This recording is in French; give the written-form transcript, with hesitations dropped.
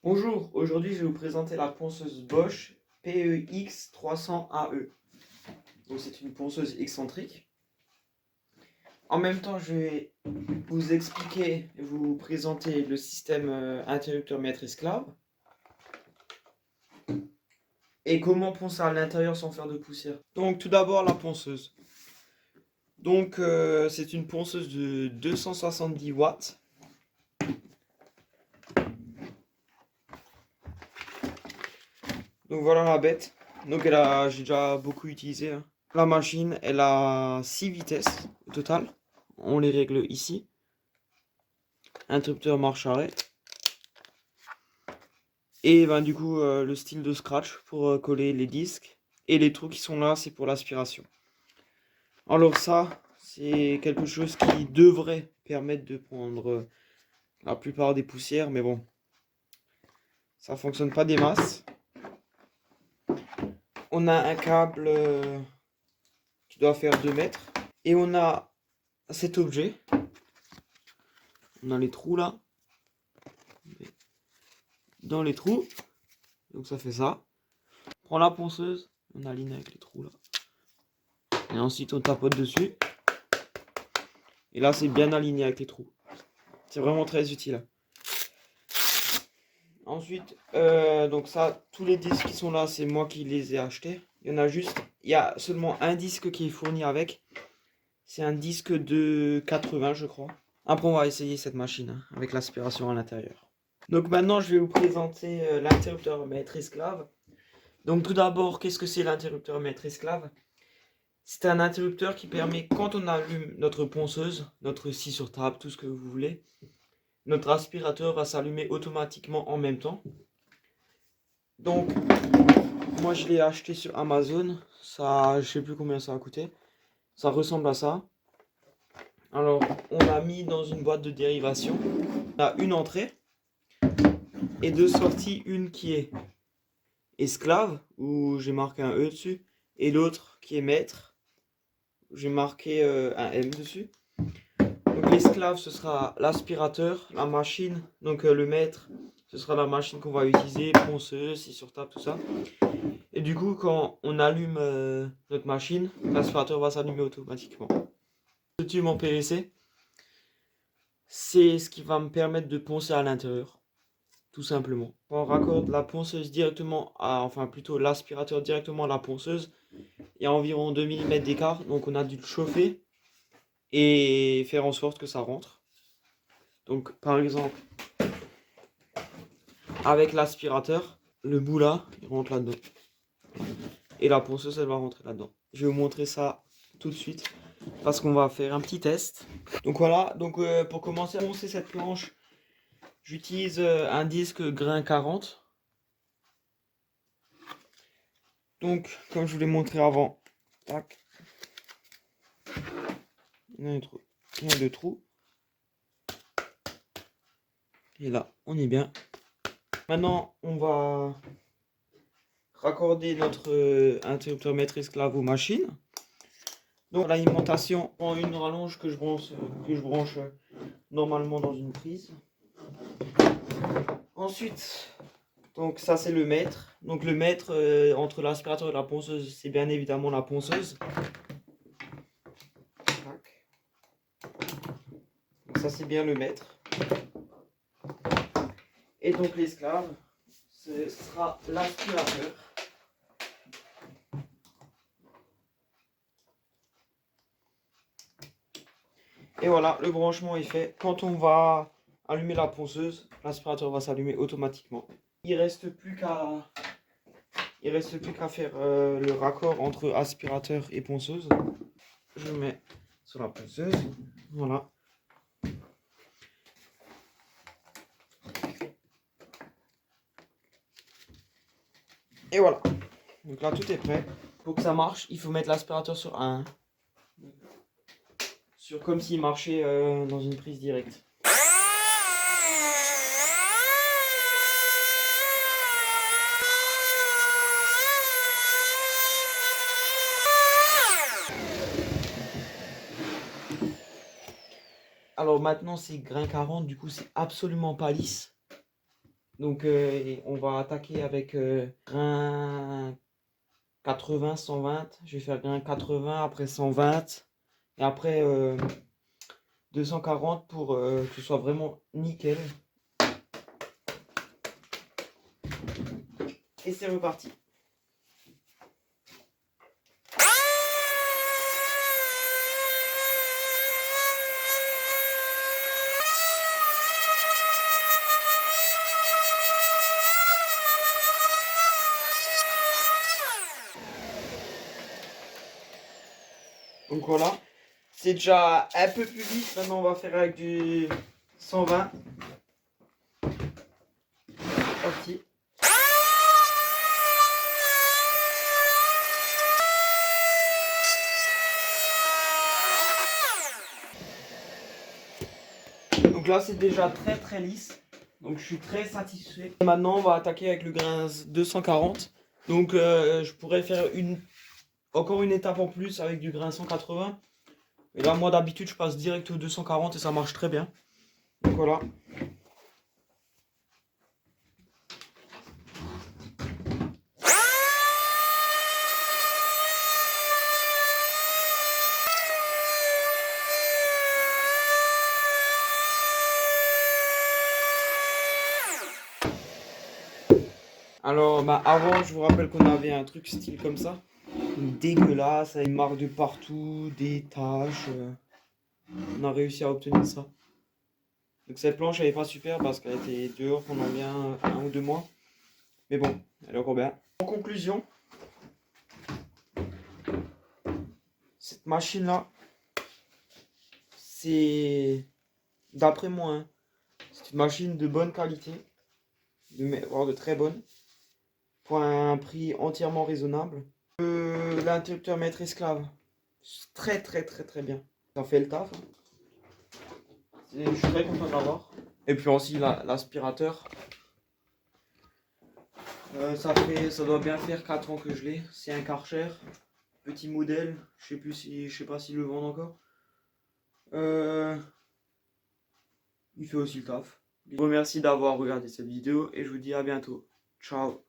Bonjour, aujourd'hui je vais vous présenter la ponceuse Bosch PEX 300AE. Donc c'est une ponceuse excentrique. En même temps, je vais vous expliquer et vous présenter le système interrupteur maître-esclave et comment poncer à l'intérieur sans faire de poussière. Donc tout d'abord la ponceuse. Donc c'est une ponceuse de 270 watts. Donc voilà la bête. Donc j'ai déjà beaucoup utilisé, hein. La machine, elle a 6 vitesses au total. On les règle ici. Interrupteur marche-arrêt. Et ben du coup le style de scratch pour coller les disques. Et les trous qui sont là, c'est pour l'aspiration. Alors ça, c'est quelque chose qui devrait permettre de prendre la plupart des poussières. Mais bon, ça fonctionne pas des masses. On a un câble qui doit faire 2 mètres. Et on a cet objet. On a les trous là. Dans les trous. Donc ça fait ça. On prend la ponceuse. On aligne avec les trous là. Et ensuite on tapote dessus. Et là c'est bien aligné avec les trous. C'est vraiment très utile. Ensuite, donc ça, tous les disques qui sont là, c'est moi qui les ai achetés. Il y a seulement un disque qui est fourni avec. C'est un disque de 80 je crois. Après on va essayer cette machine hein, avec l'aspiration à l'intérieur. Donc maintenant je vais vous présenter l'interrupteur maître-esclave. Donc tout d'abord, qu'est-ce que c'est l'interrupteur maître-esclave? C'est un interrupteur qui permet, quand on allume notre ponceuse, notre scie sur table, tout ce que vous voulez, notre aspirateur va s'allumer automatiquement en même temps. Donc, moi je l'ai acheté sur Amazon. Ça, je sais plus combien ça a coûté. Ça ressemble à ça. Alors, on l'a mis dans une boîte de dérivation. On a une entrée et deux sorties. Une qui est esclave, où j'ai marqué un E dessus, et l'autre qui est maître, où j'ai marqué un M dessus. Donc l'esclave, ce sera l'aspirateur, la machine. Donc le maître, ce sera la machine qu'on va utiliser, ponceuse, scie sur table, tout ça. Et du coup, quand on allume notre machine, l'aspirateur va s'allumer automatiquement. Ce tube en PVC, c'est ce qui va me permettre de poncer à l'intérieur, tout simplement. On raccorde la ponceuse directement à, enfin plutôt l'aspirateur directement à la ponceuse. Il y a environ 2 mm d'écart, donc on a dû le chauffer et faire en sorte que ça rentre. Donc par exemple, avec l'aspirateur, le bout là, il rentre là-dedans. Et la ponceuse, elle va rentrer là-dedans. Je vais vous montrer ça tout de suite parce qu'on va faire un petit test. Donc voilà, donc pour commencer à poncer cette planche, j'utilise un disque grain 40. Donc, comme je vous l'ai montré avant, tac. Il y a deux trous. Et là, on est bien. Maintenant, on va raccorder notre interrupteur maître-esclave aux machines. Donc l'alimentation en une rallonge que je branche normalement dans une prise. Ensuite, donc ça c'est le maître. Donc le maître entre l'aspirateur et la ponceuse, c'est bien évidemment la ponceuse. Donc ça c'est bien le maître. Et donc l'esclave, ce sera l'aspirateur. Et voilà, le branchement est fait. Quand on va allumer la ponceuse, l'aspirateur va s'allumer automatiquement. Il reste plus qu'à faire le raccord entre aspirateur et ponceuse. Je mets sur la ponceuse. Voilà. Et voilà. Donc là, tout est prêt. Pour que ça marche, il faut mettre l'aspirateur sur un. Comme s'il marchait dans une prise directe. Alors maintenant c'est grain 40, du coup c'est absolument pas lisse. Donc et on va attaquer avec grain 80, 120. Je vais faire grain 80, après 120 et après 240 pour que ce soit vraiment nickel. Et c'est reparti. Donc voilà, c'est déjà un peu plus lisse. Maintenant, on va faire avec du 120. Parti. Donc là, c'est déjà très très lisse. Donc je suis très satisfait. Et maintenant, on va attaquer avec le grain 240. Donc je pourrais faire encore une étape en plus avec du grain 180. Et là, moi d'habitude, je passe direct au 240 et ça marche très bien. Donc voilà. Alors, bah, avant, je vous rappelle qu'on avait un truc style comme ça. Dégueulasse, avec marre de partout, des taches. On a réussi à obtenir ça. Donc cette planche, elle est pas super parce qu'elle était dehors pendant bien 1 ou 2 mois. Mais bon, elle est encore bien. En conclusion, cette machine-là, c'est, d'après moi, hein, c'est une machine de bonne qualité, voire de très bonne, pour un prix entièrement raisonnable. L'interrupteur maître esclave, c'est très très très très bien. Ça fait le taf. Hein. Je suis très content de l'avoir. Et puis aussi l'aspirateur. Ça doit bien faire 4 ans que je l'ai. C'est un Karcher, petit modèle. Je sais pas s'ils le vendent encore. Il fait aussi le taf. Je vous remercie d'avoir regardé cette vidéo et je vous dis à bientôt. Ciao.